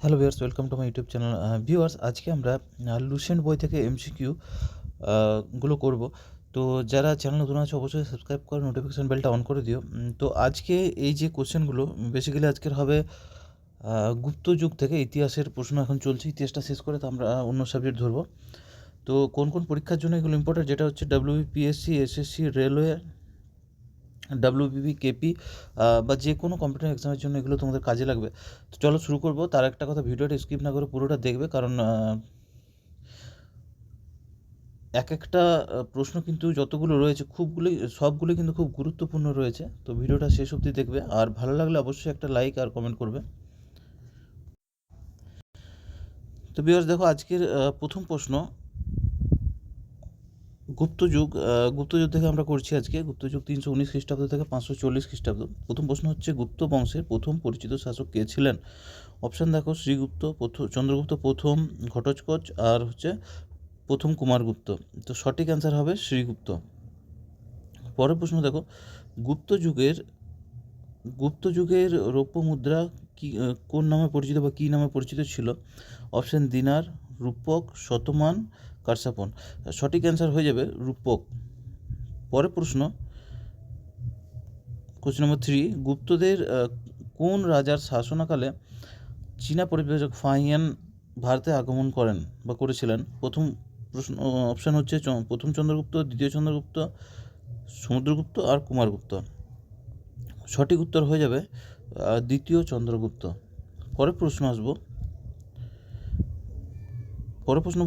Hello viewers, welcome to my YouTube channel. Viewers, আজকে আমরা Lucent বই থেকে এমসিকিউ গুলো করব। তো যারা চ্যানেল নতুন আছে অবশ্যই সাবস্ক্রাইব করে নোটিফিকেশান বেলটা অন করে দিও। তো আজকে এই যে কোশ্চেনগুলো বেসিক্যালি আজকের হবে গুপ্ত যুগ থেকে ইতিহাসের প্রশ্ন এখন চলছে। ইতিহাসটা শেষ করে তো আমরা অন্য সাবজেক্ট ধরবো। তো কোন কোন পরীক্ষার জন্য এগুলো ইম্পর্টেন্ট, যেটা হচ্ছে WBPSC, SSC, railway, WBP, KP বা যে কোনো কম্পিটিটিভ এক্সামের জন্য এগুলো তোমাদের কাজে লাগবে। তো চলো শুরু করবো। তার একটা কথা, ভিডিওটা স্কিপ না করে পুরোটা দেখবে, কারণ এক একটা প্রশ্ন কিন্তু যতগুলো রয়েছে সবগুলোই কিন্তু খুব গুরুত্বপূর্ণ রয়েছে। তো ভিডিওটা শেষ অবধি দেখবে, আর ভালো লাগলে অবশ্যই একটা লাইক আর কমেন্ট করবে। তো ভিউয়ার্স দেখো, আজকের প্রথম প্রশ্ন গুপ্তযুগ থেকে আমরা করছি। আজকে গুপ্তযুগ 319 খ্রিস্টাব্দ থেকে 540 খ্রিস্টাব্দ। প্রথম প্রশ্ন হচ্ছে, গুপ্ত বংশের প্রথম পরিচিত শাসক কে ছিলেন? অপশান দেখো, শ্রীগুপ্ত, চন্দ্রগুপ্ত প্রথম, ঘটোৎকচ, আর হচ্ছে প্রথম কুমারগুপ্ত। তো সঠিক অ্যান্সার হবে শ্রীগুপ্ত। পরের প্রশ্ন দেখো, গুপ্তযুগের রৌপ্য মুদ্রা কি কোন নামে পরিচিত বা কী নামে পরিচিত ছিল? অপশান দিনার, রূপক, শতমান, কারসাপন। সঠিক অ্যান্সার হয়ে যাবে রূপক। পরের প্রশ্ন, কোশ্চেন নম্বর 3, গুপ্তদের কোন রাজার শাসনকালে চীনা পরিব্রাজক ফাহিয়ান ভারতে আগমন করেন বা করেছিলেন? প্রথম প্রশ্ন অপশান হচ্ছে প্রথম চন্দ্রগুপ্ত, দ্বিতীয় চন্দ্রগুপ্ত, সমুদ্রগুপ্ত আর কুমারগুপ্ত। সঠিক উত্তর হয়ে যাবে দ্বিতীয় চন্দ্রগুপ্ত। পরের প্রশ্ন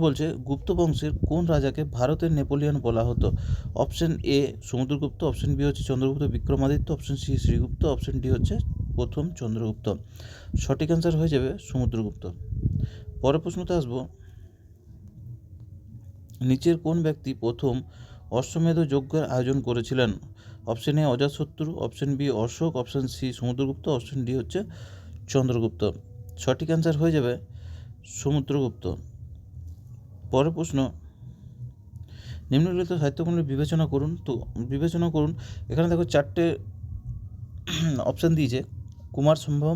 বলছে, গুপ্ত বংশের কোন রাজাকে ভারতের নেপোলিয়ন বলা হতো? Option A Samudragupta, option B হচ্ছে Chandragupta Vikramaditya, option C Srigupta, option D হচ্ছে প্রথম চন্দ্রগুপ্ত। সঠিক অ্যান্সার হয়ে যাবে সমুদ্রগুপ্ত। পরের প্রশ্নতে আসবো, নিচের কোন ব্যক্তি প্রথম অশ্বমেধ যজ্ঞের আয়োজন করেছিলেন? Option A Ajatashatru, option B Ashoka, option C Samudragupta, option D হচ্ছে চন্দ্রগুপ্ত। সঠিক অ্যান্সার হয়ে যাবে সমুদ্রগুপ্ত। পরের প্রশ্ন, নিম্নলিখিত সাহিত্যগুলি বিবেচনা করুন। এখানে দেখো 4টে অপশান দিয়েছে: কুমার সম্ভব,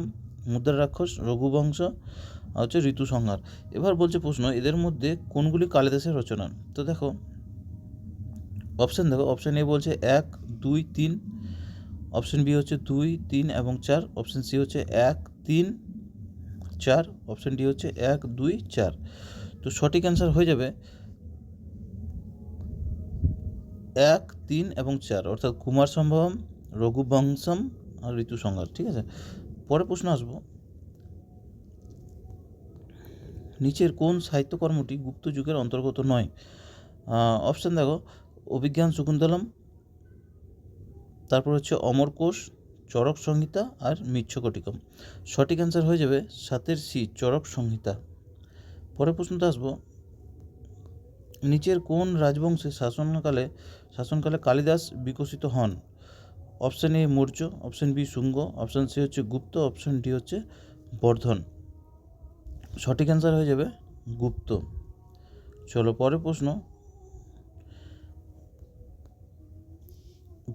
মুদ্রা রাক্ষস, রঘুবংশ, হচ্ছে ঋতু সংহার। এবার বলছে প্রশ্ন, এদের মধ্যে কোনগুলি কালিদাসের রচনা? তো দেখো অপশান এ বলছে 1, 2, 3, অপশান বি হচ্ছে 2, 3 এবং 4, অপশান সি হচ্ছে 1, 3, 4, অপশান ডি হচ্ছে 1, 2, 4। তো সঠিক অ্যান্সার হয়ে যাবে 1, 3 এবং 4, অর্থাৎ কুমার সম্ভবম, রঘুবংশম আর ঋতু সংহার। ঠিক আছে, পরের প্রশ্ন আসবো, নিচের কোন সাহিত্যকর্মটি গুপ্ত যুগের অন্তর্গত নয়? অপশান দেখো, অভিজ্ঞান শকুন্তলম, তারপর হচ্ছে অমরকোষ, চরক সংহিতা আর মৃচ্ছকটিকম। সঠিক অ্যান্সার হয়ে যাবে 7 সি চরক সংহিতা। পরের প্রশ্নতে আসবো, নিচের কোন রাজবংশের শাসনকালে কালিদাস বিকশিত হন? Option A Maurya, option B Shunga, option C হচ্ছে গুপ্ত, অপশান ডি হচ্ছে বর্ধন। সঠিক অ্যান্সার হয়ে যাবে গুপ্ত। চলো পরের প্রশ্ন,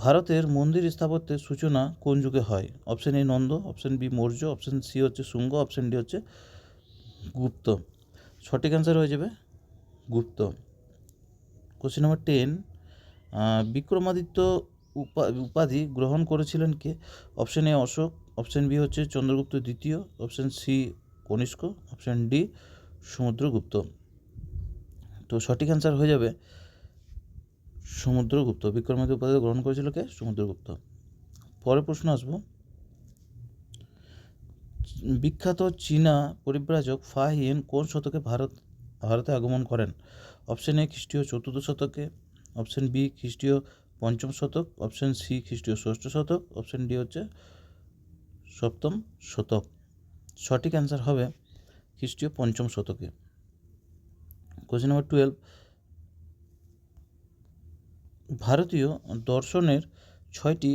ভারতের মন্দির স্থাপত্যের সূচনা কোন যুগে হয়? Option A Nanda, option B Maurya, option C হচ্ছে শুঙ্গ, অপশান ডি হচ্ছে গুপ্ত। সঠিক অ্যান্সার হয়ে যাবে গুপ্ত। কোশ্চেন নম্বর 10, বিক্রমাদিত্য উপাধি গ্রহণ করেছিলেন কে? Option A Ashoka, option B হচ্ছে চন্দ্রগুপ্ত দ্বিতীয়, option C Kanishka, option D Samudragupta. তো সঠিক অ্যান্সার হয়ে যাবে সমুদ্রগুপ্ত। বিক্রমাদিত্য উপাধি গ্রহণ করেছিল কে? সমুদ্রগুপ্ত। পরের প্রশ্ন আসবো, বিখ্যাত চীনা পরিব্রাজক ফাহিয়েন কোন শতকে ভারতে আগমন করেন? অপশান এ খ্রিস্টীয় 4th শতকে, অপশান বি খ্রিস্টীয় 5ম শতক, অপশান সি খ্রিস্টীয় 6ষ্ঠ শতক, অপশান ডি হচ্ছে 7ম শতক। সঠিক অ্যান্সার হবে খ্রিস্টীয় 5ম শতকে। কোশ্চেন নম্বর 12, ভারতীয় দর্শনের 6টি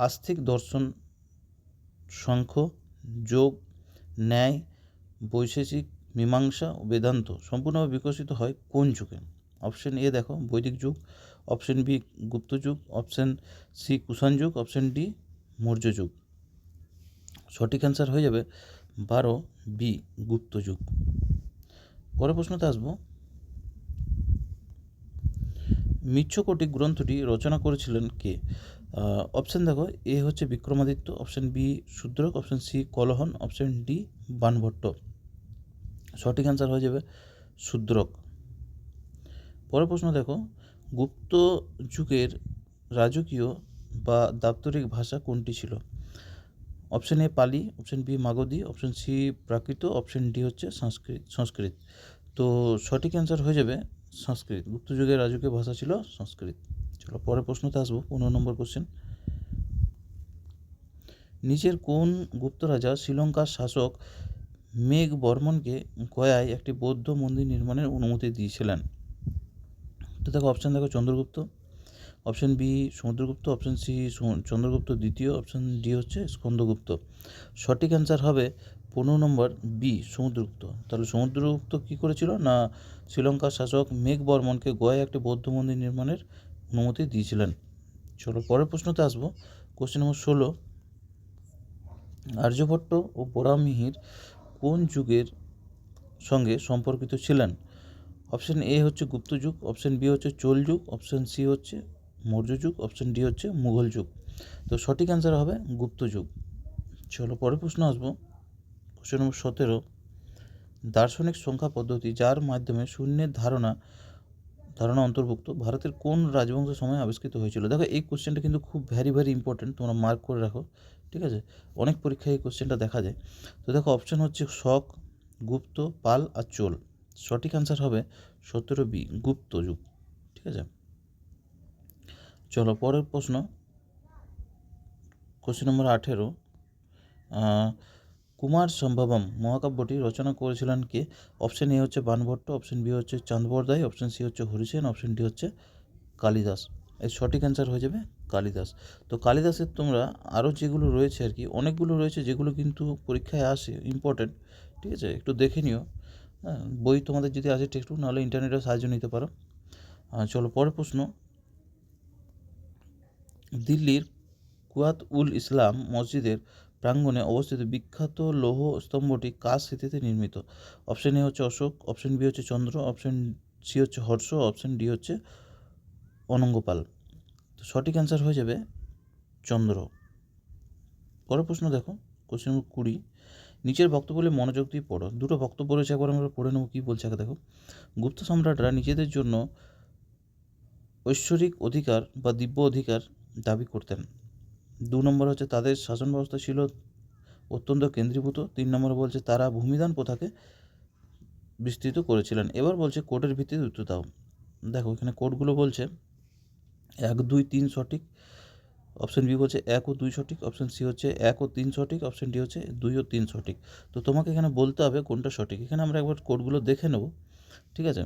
আস্তিক দর্শন সাংখ্য, যোগ, ন্যায়, বৈশেষিক, মীমাংসা ও বেদান্ত সম্পূর্ণভাবে বিকশিত হয় কোন যুগে? অপশান এ দেখো বৈদিক যুগ, অপশান বি গুপ্ত যুগ, অপশান সি কুষাণ যুগ, অপশান ডি মৌর্য যুগ। সঠিক অ্যান্সার হয়ে যাবে 12 বি গুপ্ত যুগ। পরের প্রশ্নতে আসবো, মিচ্ছকটিক গ্রন্থটি রচনা করেছিলেন কে? অপশান দেখো, এ হচ্ছে Vikramaditya, option B Shudraka, option C Kalhana, option D Banabhatta. সঠিক অ্যান্সার হয়ে যাবে শূদ্রক। পরের প্রশ্ন দেখো, গুপ্ত যুগের রাজকীয় বা দাপ্তরিক ভাষা কোনটি ছিল? Option A Pali, option B Magadhi, option C Prakrit, option D হচ্ছে সংস্কৃত। তো সঠিক অ্যান্সার হয়ে যাবে সংস্কৃত। গুপ্ত যুগের রাজকীয় ভাষা ছিল সংস্কৃত। চলো পরের প্রশ্নতে আসবো, 15 নম্বর কোশ্চেন। নিচের কোন গুপ্ত রাজা শ্রীলঙ্কার শাসক মেঘবর্মনকে গয়ায় একটি বৌদ্ধ মন্দির নির্মাণের অনুমতি দিয়েছিলেন? তো দেখো অপশান দেখো, Chandragupta, option B Samudragupta, option C Chandragupta দ্বিতীয়, অপশান ডি হচ্ছে স্কন্দগুপ্ত। সঠিক অ্যান্সার হবে 15 নম্বর বি সমুদ্রগুপ্ত। তাহলে সমুদ্রগুপ্ত কী করেছিল না, শ্রীলঙ্কার শাসক মেঘবর্মনকে গয়ায় একটি বৌদ্ধ মন্দির নির্মাণের অনুমতি দিয়েছিলেন। চলো পরের প্রশ্নতে আসবো, কোশ্চেন নম্বর 16। আর্যভট্ট ও বরাহমিহির কোন যুগের সঙ্গে সম্পর্কিত ছিলেন? অপশান এ হচ্ছে গুপ্ত যুগ, অপশান বি হচ্ছে চোল যুগ, অপশান সি হচ্ছে মৌর্য যুগ, অপশান ডি হচ্ছে মুঘল যুগ। তো সঠিক অ্যান্সার হবে গুপ্ত যুগ। চলো পরের প্রশ্ন আসবো, কোশ্চেন নম্বর 17। দার্শনিক সংখ্যা পদ্ধতি যার মাধ্যমে শূন্যের ধারণা অন্তর্ভুক্ত ভারতের কোন রাজবংশের সময় আবিষ্কৃত হয়েছিল? দেখো এই কোশ্চেনটা কিন্তু খুব ভেরি ইম্পর্টেন্ট, তোমরা মার্ক করে রাখো, ঠিক আছে? অনেক পরীক্ষায় এই কোশ্চেনটা দেখা যায়। তো দেখো অপশান হচ্ছে শক, গুপ্ত, পাল আর চোল। সঠিক অ্যান্সার হবে 17 বি গুপ্ত যুগ, ঠিক আছে? চলো পরের প্রশ্ন, কোশ্চেন নম্বর 18। কুমার সম্ভবম মহাকাব্যটি রচনা করেছিলেন কে? অপশান এ হচ্ছে বাণভট্ট, অপশান বি হচ্ছে চাঁদবরদাই, অপশান সি হচ্ছে হরিসেন, অপশান ডি হচ্ছে কালিদাস। এর সঠিক অ্যান্সার হয়ে যাবে কালিদাস। তো কালিদাসের তোমরা আরও যেগুলো রয়েছে আর কি, অনেকগুলো রয়েছে যেগুলো কিন্তু পরীক্ষায় আসে ইম্পর্টেন্ট, ঠিক আছে? একটু দেখে নিও, হ্যাঁ, বই তোমাদের যদি আসে টেক্সট বুক, নাহলে ইন্টারনেটের সাহায্য নিতে পারো। চলো পরের প্রশ্ন, দিল্লির কুয়াত উল ইসলাম মসজিদের প্রাঙ্গণে অবস্থিত বিখ্যাত লৌহ স্তম্ভটি কার স্মৃতিতে নির্মিত? অপশান এ হচ্ছে অশোক, অপশান বি হচ্ছে চন্দ্র, অপশান সি হচ্ছে হর্ষ, অপশান ডি হচ্ছে অনঙ্গপাল। তো সঠিক অ্যান্সার হয়ে যাবে চন্দ্র। পরের প্রশ্ন দেখো, কোশ্চেন নম্বর 20। নিচের বক্তব্যগুলি মনোযোগ দিয়ে পড়ো। দুটো বক্তব্য রয়েছে, একবার আমরা পড়ে নেবো কী বলছে আগে দেখো। গুপ্ত সম্রাটরা নিজেদের জন্য ঐশ্বরিক অধিকার বা দিব্য অধিকার দাবি করতেন। 2 নম্বর হচ্ছে তাদের শাসন ব্যবস্থা ছিল অত্যন্ত কেন্দ্রীভূত। 3 নম্বরে বলছে তারা ভূমিদান প্রথাকে বিস্তৃত করেছিলেন। এবার বলছে কোডের ভিত্তিতে উত্তর দাও। দেখো এখানে কোডগুলো বলছে 1, 2, 3 সঠিক, অপশান বি বলছে 1 ও 2 সঠিক, অপশান সি হচ্ছে 1 ও 3 সঠিক, অপশান ডি হচ্ছে 2 ও 3 সঠিক। তো তোমাকে এখানে বলতে হবে কোনটা সঠিক। এখানে আমরা একবার কোডগুলো দেখে নেব, ঠিক আছে?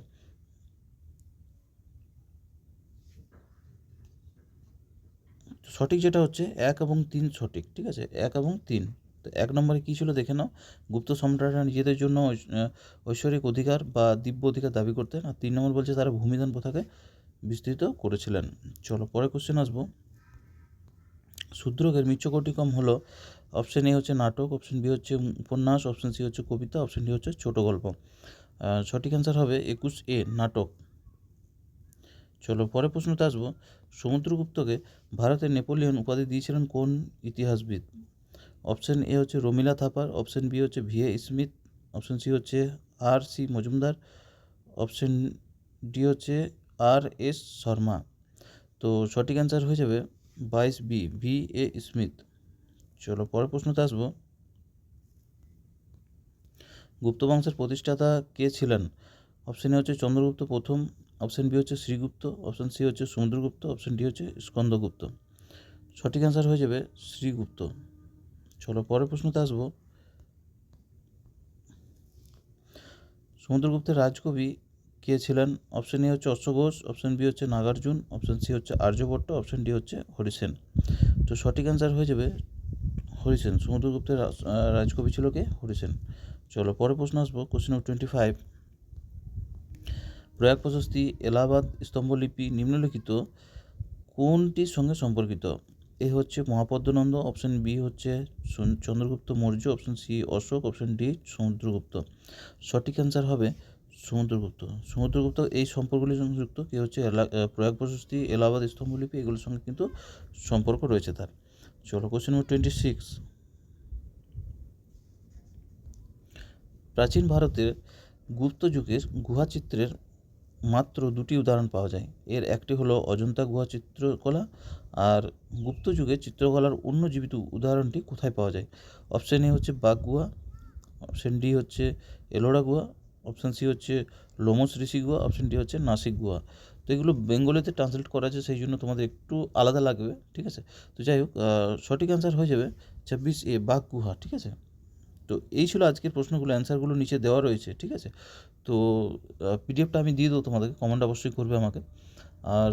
সঠিক যেটা হচ্ছে 1 এবং 3 সঠিক, ঠিক আছে? 1 এবং 3। তো 1 নম্বরে কী ছিল দেখে নাও, গুপ্ত সম্রাটরা নিজেদের জন্য ঐশ্বরিক অধিকার বা দিব্য অধিকার দাবি করতেন। আর 3 নম্বর বলছে তারা ভূমিদান প্রথাকে বিস্তৃত করেছিলেন। চলো পরের কোশ্চেন আসবো, শূদ্রকের মৃচ্ছকটিকম হলো অপশান এ হচ্ছে নাটক, অপশান বি হচ্ছে উপন্যাস, অপশান সি হচ্ছে কবিতা, অপশান ডি হচ্ছে ছোট গল্প। সঠিক অ্যান্সার হবে 21 এ নাটক। চলো পরের প্রশ্নতে আসবো, সমুদ্রগুপ্তকে ভারতের নেপোলিয়ন উপাধি দিয়েছিলেন কোন ইতিহাসবিদ? অপশান এ হচ্ছে রমিলা থাপার, অপশান বি হচ্ছে V A Smith, option C হচ্ছে R C Majumdar, option D হচ্ছে আর এস শর্মা। তো সঠিক অ্যান্সার হয়ে যাবে 22 বি ভি এ স্মিথ। চলো পরের প্রশ্নতে আসবো, গুপ্ত বংশের প্রতিষ্ঠাতা কে ছিলেন? অপশান এ হচ্ছে চন্দ্রগুপ্ত প্রথম, অপশান বি হচ্ছে শ্রীগুপ্ত, অপশান সি হচ্ছে সমুদ্রগুপ্ত, অপশান ডি হচ্ছে স্কন্দগুপ্ত। সঠিক অ্যান্সার হয়ে যাবে শ্রীগুপ্ত। চলো পরের প্রশ্নতে আসবো, সমুদ্রগুপ্তের রাজকবি কে ছিলেন? অপশান এ হচ্ছে অশ্বঘোষ, অপশান বি হচ্ছে নাগার্জুন, অপশান সি হচ্ছে আর্যভট্ট, অপশান ডি হচ্ছে হরিসেন। তো সঠিক অ্যান্সার হয়ে যাবে হরিসেন। সমুদ্রগুপ্তের রাজকবি ছিল কে? হরিসেন। চলো পরের প্রশ্ন আসবো, কোশ্চেন নম্বর 25। প্রয়াগ প্রশস্তি, এলাহাবাদ স্তম্ভলিপি নিম্নলিখিত কোনটির সঙ্গে সম্পর্কিত? এ হচ্ছে মহাপদ্মনন্দ, অপশন বি হচ্ছে Chandragupta Maurya, option C Ashoka, option D Samudragupta. সঠিক অ্যান্সার হবে সমুদ্রগুপ্ত। সমুদ্রগুপ্ত এই সম্পর্কগুলির সঙ্গে যুক্ত। কে হচ্ছে প্রয়াগ প্রশস্তি, এলাহাবাদ স্তম্ভলিপি, এগুলোর সঙ্গে কিন্তু সম্পর্ক রয়েছে তার। চলো কোশ্চেন নম্বর 26। প্রাচীন ভারতের গুপ্ত যুগের গুহাচিত্রের মাত্র দুটি উদাহরণ পাওয়া যায়। এর একটি হলো অজন্তা গুহা চিত্রকলা, আর গুপ্ত যুগের চিত্রকলার অন্য জীবিত উদাহরণটি কোথায় পাওয়া যায়? অপশান এ হচ্ছে বাঘ গুহা, অপশান ডি হচ্ছে এলোরা গুহা, অপশান সি হচ্ছে লোমস ঋষি গুহা, অপশান ডি হচ্ছে নাসিক গুহা। তো এগুলো বেঙ্গলিতে ট্রান্সলেট করা আছে, সেই জন্য তোমাদের একটু আলাদা লাগবে, ঠিক আছে। তো যাই হোক, সঠিক অ্যান্সার হয়ে যাবে 26A বাঘ গুহা, ঠিক আছে। তো এই ছিল আজকের প্রশ্নগুলো, অ্যান্সারগুলো নিচে দেওয়া রয়েছে, ঠিক আছে। তো পিডিএফটা আমি দিয়ে দেবো তোমাদেরকে, কমেন্ট অবশ্যই করবে আমাকে। আর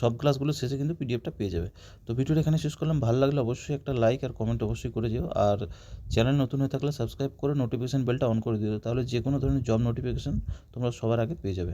সব ক্লাসগুলো শেষে কিন্তু পিডিএফটা পেয়ে যাবে। তো ভিডিওটা এখানে শেষ করলাম। ভালো লাগলে অবশ্যই একটা লাইক আর কমেন্ট অবশ্যই করে দিও। আর চ্যানেল নতুন হয়ে থাকলে সাবস্ক্রাইব করে নোটিফিকেশান বেলটা অন করে দিও, তাহলে যে কোনো ধরনের জব নোটিফিকেশান তোমরা সবার আগে পেয়ে যাবে।